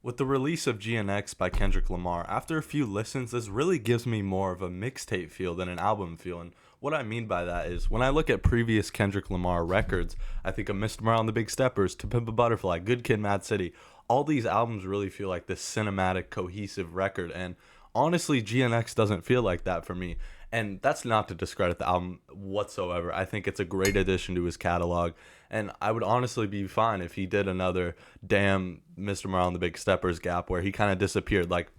With the release of GNX by Kendrick Lamar, after a few listens, this really gives me more of a mixtape feel than an album feel. And what I mean by that is when I look at previous Kendrick Lamar records, I think of Mr. Morale and the Big Steppers, To Pimp a Butterfly, Good Kid, Mad City. All these albums really feel like this cinematic, cohesive record. And honestly, GNX doesn't feel like that for me. And that's not to discredit the album whatsoever. I think it's a great addition to his catalog. And I would honestly be fine if he did another damn Mr. Morale and the Big Steppers gap where he kind of disappeared. Like,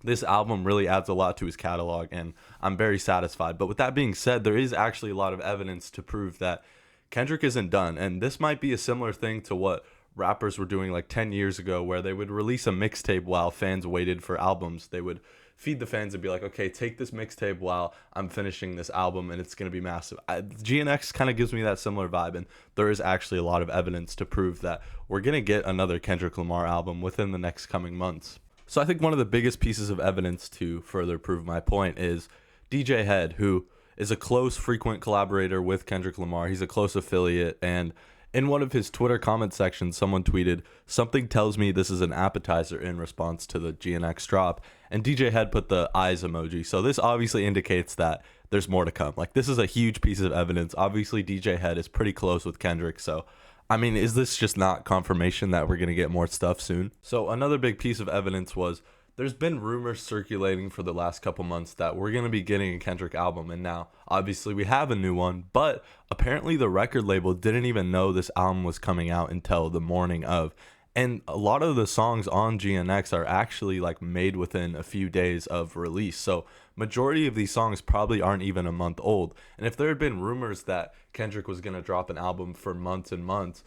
this album really adds a lot to his catalog, and I'm very satisfied. But with that being said, there is actually a lot of evidence to prove that Kendrick isn't done. And this might be a similar thing to what rappers were doing like 10 years ago, where they would release a mixtape while fans waited for albums. They would feed the fans and be like, okay, take this mixtape while I'm finishing this album and it's going to be massive. GNX kind of gives me that similar vibe, and there is actually a lot of evidence to prove that we're going to get another Kendrick Lamar album within the next coming months. So I think one of the biggest pieces of evidence to further prove my point is DJ Head, who is a close, frequent collaborator with Kendrick Lamar. He's a close affiliate, and in one of his Twitter comment sections, someone tweeted, "Something tells me this is an appetizer," in response to the GNX drop. And DJ Head put the eyes emoji. So this obviously indicates that there's more to come. Like, this is a huge piece of evidence. Obviously, DJ Head is pretty close with Kendrick. So, I mean, is this just not confirmation that we're going to get more stuff soon? So another big piece of evidence was there's been rumors circulating for the last couple months that we're going to be getting a Kendrick album. And now, obviously, we have a new one. But apparently the record label didn't even know this album was coming out until the morning of. And a lot of the songs on GNX are actually like made within a few days of release. So majority of these songs probably aren't even a month old. And if there had been rumors that Kendrick was going to drop an album for months and months,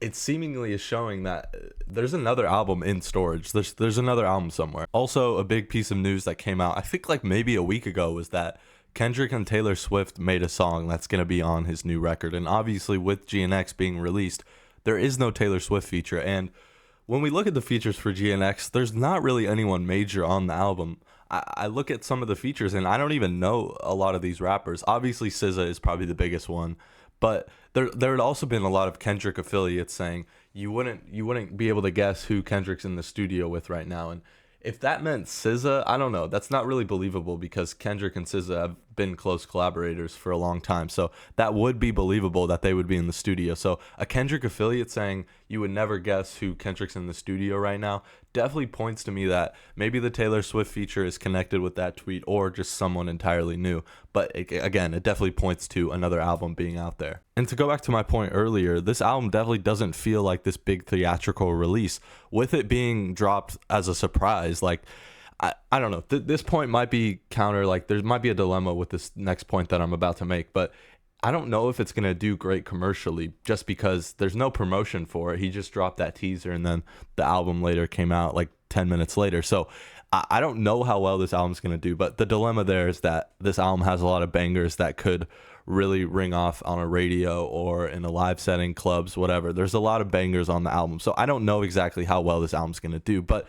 it seemingly is showing that there's another album in storage. There's another album somewhere. Also, a big piece of news that came out, I think like maybe a week ago, was that Kendrick and Taylor Swift made a song that's going to be on his new record. And obviously with GNX being released, there is no Taylor Swift feature. And when we look at the features for GNX, there's not really anyone major on the album. I look at some of the features and I don't even know a lot of these rappers. Obviously SZA is probably the biggest one, but there had also been a lot of Kendrick affiliates saying you wouldn't be able to guess who Kendrick's in the studio with right now. And if that meant SZA, I don't know. That's not really believable because Kendrick and SZA have been close collaborators for a long time. So that would be believable that they would be in the studio. So a Kendrick affiliate saying you would never guess who Kendrick's in the studio right now definitely points to me that maybe the Taylor Swift feature is connected with that tweet or just someone entirely new. But again, it definitely points to another album being out there. And to go back to my point earlier, this album definitely doesn't feel like this big theatrical release, with it being dropped as a surprise. Like, I don't know. This point might be counter. Like, there might be a dilemma with this next point that I'm about to make, but I don't know if it's going to do great commercially just because there's no promotion for it. He just dropped that teaser and then the album later came out like 10 minutes later. So I don't know how well this album's going to do, but the dilemma there is that this album has a lot of bangers that could really ring off on a radio or in a live setting, clubs, whatever. There's a lot of bangers on the album. So I don't know exactly how well this album's going to do, but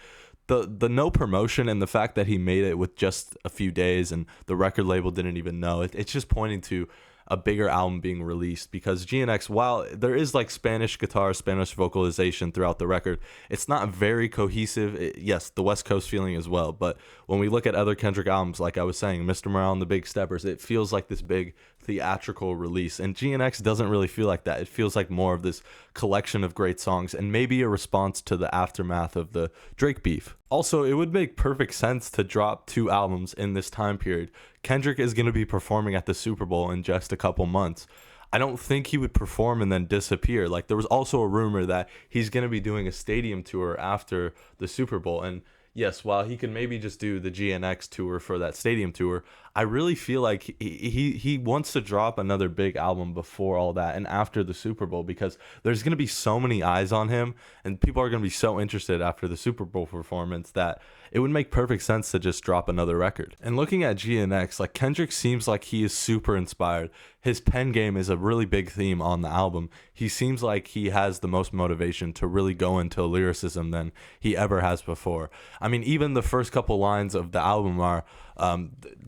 the no promotion and the fact that he made it with just a few days and the record label didn't even know, it's just pointing to a bigger album being released, because GNX, while there is like Spanish guitar, Spanish vocalization throughout the record, it's not very cohesive. Yes, the West Coast feeling as well, but when we look at other Kendrick albums, like I was saying, Mr. Morale and the Big Steppers, it feels like this big theatrical release, and GNX doesn't really feel like that. It feels like more of this collection of great songs and maybe a response to the aftermath of the Drake beef. Also, it would make perfect sense to drop two albums in this time period. Kendrick is going to be performing at the Super Bowl in just a couple months. I don't think he would perform and then disappear. Like, there was also a rumor that he's going to be doing a stadium tour after the Super Bowl. And yes, while he can maybe just do the GNX tour for that stadium tour, I really feel like he wants to drop another big album before all that and after the Super Bowl, because there's going to be so many eyes on him and people are going to be so interested after the Super Bowl performance that it would make perfect sense to just drop another record. And looking at GNX, like, Kendrick seems like he is super inspired. His pen game is a really big theme on the album. He seems like he has the most motivation to really go into lyricism than he ever has before. I mean, even the first couple lines of the album are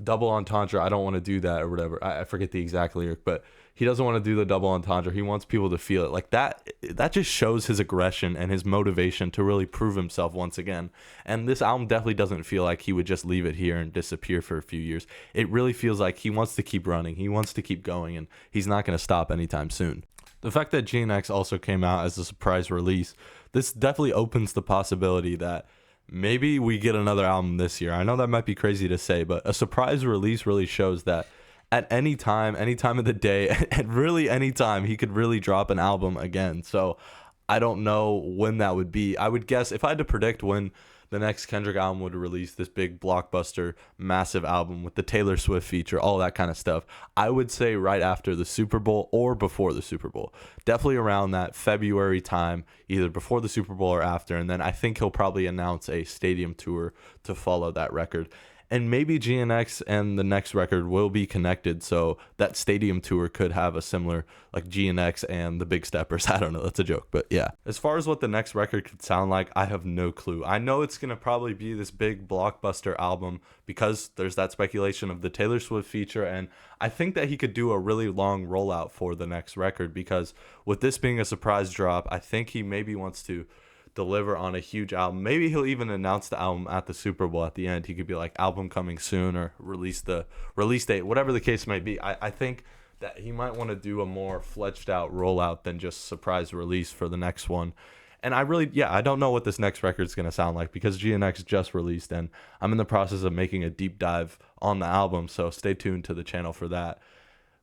double entendre, I don't want to do that, or whatever. I forget the exact lyric, but he doesn't want to do the double entendre. He wants people to feel it. Like that just shows his aggression and his motivation to really prove himself once again. And this album definitely doesn't feel like he would just leave it here and disappear for a few years. It really feels like he wants to keep running. He wants to keep going, and he's not going to stop anytime soon. The fact that GNX also came out as a surprise release, this definitely opens the possibility that maybe we get another album this year. I know that might be crazy to say, but a surprise release really shows that at any time of the day, at really any time, he could really drop an album again. So I don't know when that would be. I would guess if I had to predict when the next Kendrick album would release, this big blockbuster, massive album with the Taylor Swift feature, all that kind of stuff, I would say right after the Super Bowl or before the Super Bowl. Definitely around that February time, either before the Super Bowl or after. And then I think he'll probably announce a stadium tour to follow that record. And maybe GNX and the next record will be connected, so that stadium tour could have a similar, like GNX and the Big Steppers. I don't know, that's a joke, but yeah. As far as what the next record could sound like, I have no clue. I know it's going to probably be this big blockbuster album because there's that speculation of the Taylor Swift feature, and I think that he could do a really long rollout for the next record because with this being a surprise drop, I think he maybe wants to deliver on a huge album. Maybe he'll even announce the album at the Super Bowl at the end. He could be like, album coming soon, or release the release date, whatever the case may be. I think that he might want to do a more fledged out rollout than just surprise release for the next one. And I don't know what this next record is going to sound like because GNX just released and I'm in the process of making a deep dive on the album, so stay tuned to the channel for that.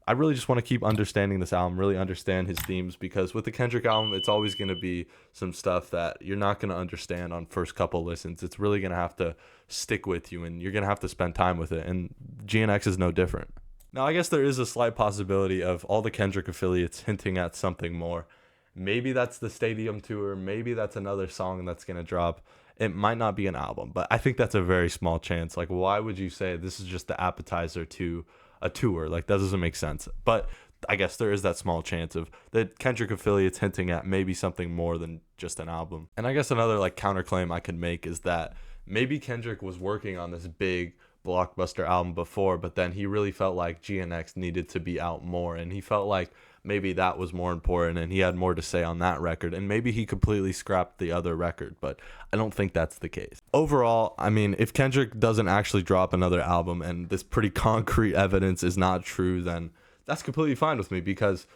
I really just want to keep understanding this album, really understand his themes, because with the Kendrick album, it's always going to be some stuff that you're not going to understand on first couple listens. It's really going to have to stick with you, and you're going to have to spend time with it, and GNX is no different. Now, I guess there is a slight possibility of all the Kendrick affiliates hinting at something more. Maybe that's the stadium tour. Maybe that's another song that's going to drop. It might not be an album, but I think that's a very small chance. Like, why would you say this is just the appetizer to a tour? Like, that doesn't make sense. But I guess there is that small chance of the Kendrick affiliates hinting at maybe something more than just an album. And I guess another like counterclaim I could make is that maybe Kendrick was working on this big blockbuster album before, but then he really felt like GNX needed to be out more, and he felt like maybe that was more important and he had more to say on that record, and maybe he completely scrapped the other record, but I don't think that's the case. Overall, I mean, if Kendrick doesn't actually drop another album and this pretty concrete evidence is not true, then that's completely fine with me because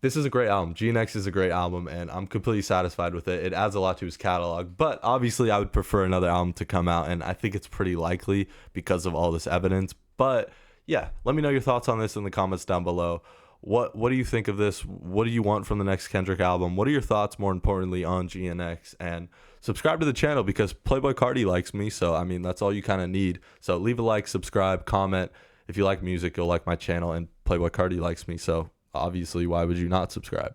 this is a great album. GNX is a great album, and I'm completely satisfied with it. It adds a lot to his catalog, but obviously I would prefer another album to come out, and I think it's pretty likely because of all this evidence. But yeah, let me know your thoughts on this in the comments down below. What do you think of this? What do you want from the next Kendrick album? What are your thoughts, more importantly, on GNX? And subscribe to the channel because Playboy Cardi likes me, so I mean, that's all you kind of need. So leave a like, subscribe, comment. If you like music, you'll like my channel, and Playboy Cardi likes me, so obviously, why would you not subscribe?